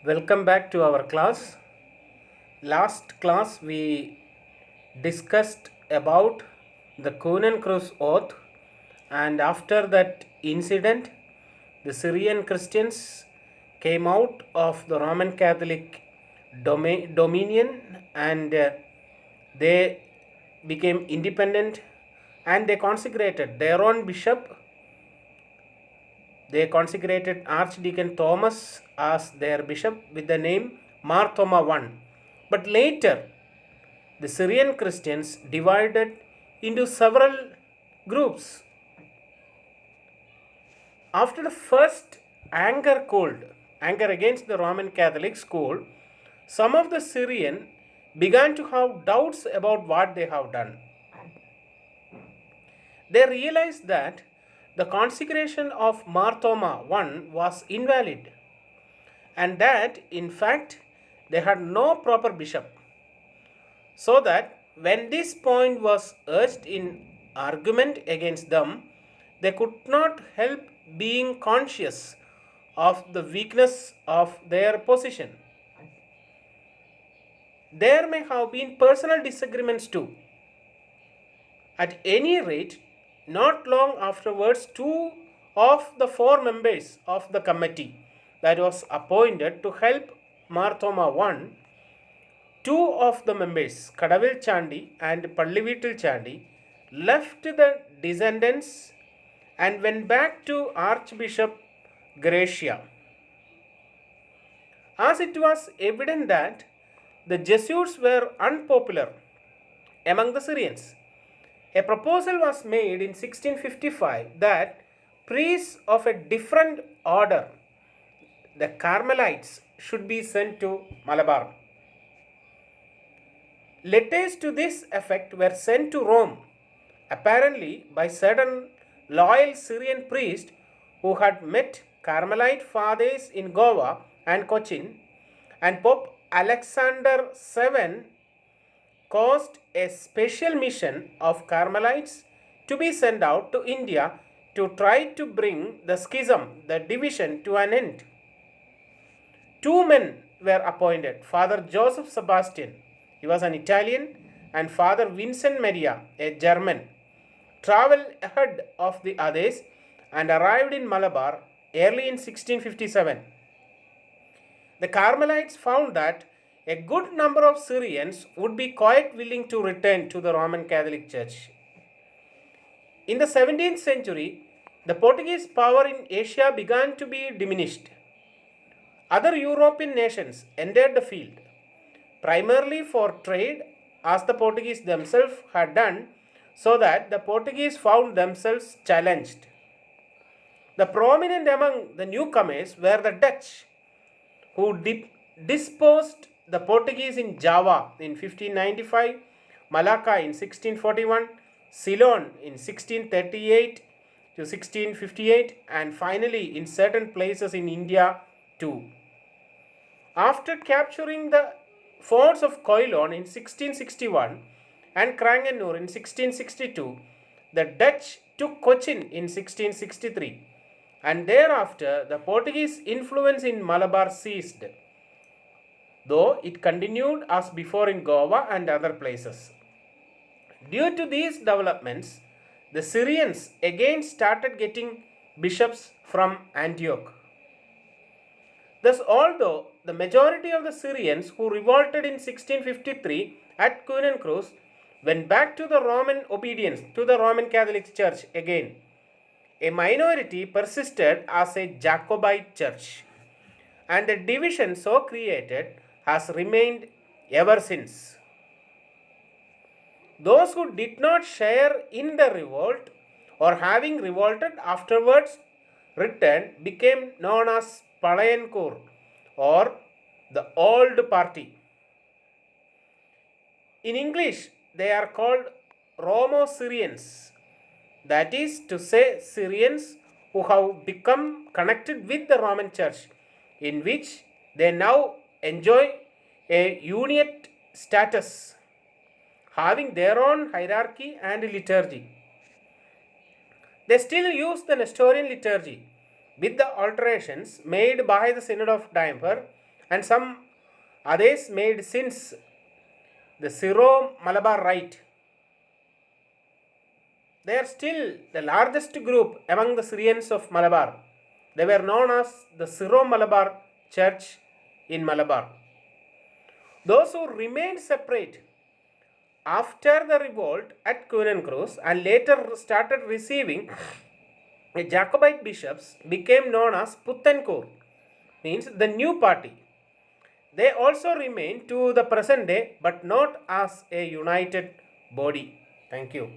Welcome back to our class. Last class we discussed about the Kunen-Kruz oath, and after that incident, the Syrian Christians came out of the Roman Catholic dominion and they became independent and they consecrated their own bishop. They consecrated Archdeacon Thomas as their bishop with the name Mar Thoma I. But later, the Syrian Christians divided into several groups. After the first anger against the Roman Catholic school, some of the Syrian began to have doubts about what they have done. They realized that the consecration of Mar Thoma I was invalid and that in fact they had no proper bishop. So that when this point was urged in argument against them, they could not help being conscious of the weakness of their position. There may have been personal disagreements too. At any rate, not long afterwards, two of the four members of the committee that was appointed to help Mar Thoma I, two of the members, Kadavil Chandi and Pallivitil Chandi, left the descendants and went back to Archbishop Gracia. As it was evident that the Jesuits were unpopular among the Syrians, a proposal was made in 1655 that priests of a different order, the Carmelites, should be sent to Malabar. Letters to this effect were sent to Rome, apparently by certain loyal Syrian priests who had met Carmelite fathers in Goa and Cochin, and Pope Alexander VII caused a special mission of Carmelites to be sent out to India to try to bring the schism, the division, to an end. Two men were appointed, Father Joseph Sebastian, he was an Italian, and Father Vincent Maria, a German, traveled ahead of the others and arrived in Malabar early in 1657. The Carmelites found that a good number of Syrians would be quite willing to return to the Roman Catholic Church. In the 17th century, the Portuguese power in Asia began to be diminished. Other European nations entered the field, primarily for trade, as the Portuguese themselves had done, so that the Portuguese found themselves challenged. The prominent among the newcomers were the Dutch, who disposed the Portuguese in Java in 1595, Malacca in 1641, Ceylon in 1638 to 1658, and finally in certain places in India too. After capturing the forts of Ceylon in 1661 and Kranganur in 1662, the Dutch took Cochin in 1663, and thereafter the Portuguese influence in Malabar ceased, though it continued as before in Goa and other places. Due to these developments, the Syrians again started getting bishops from Antioch. Thus, although the majority of the Syrians who revolted in 1653 at Kunen-Kruz went back to the Roman obedience to the Roman Catholic Church again, a minority persisted as a Jacobite church, and the division so created has remained ever since. Those who did not share in the revolt or having revolted afterwards returned became known as Palayankur or the Old Party. In English, they are called Romo-Syrians, that is to say, Syrians who have become connected with the Roman Church, in which they now enjoy a uniate status, having their own hierarchy and liturgy. They still use the Nestorian liturgy with the alterations made by the Synod of Diamper and some others made since the Syro-Malabar Rite. They are still the largest group among the Syrians of Malabar. They were known as the Syro-Malabar Church in Malabar. Those who remained separate after the revolt at Kunencruz and later started receiving Jacobite bishops became known as Puthenkur, means the new party. They also remain to the present day but not as a united body. Thank you.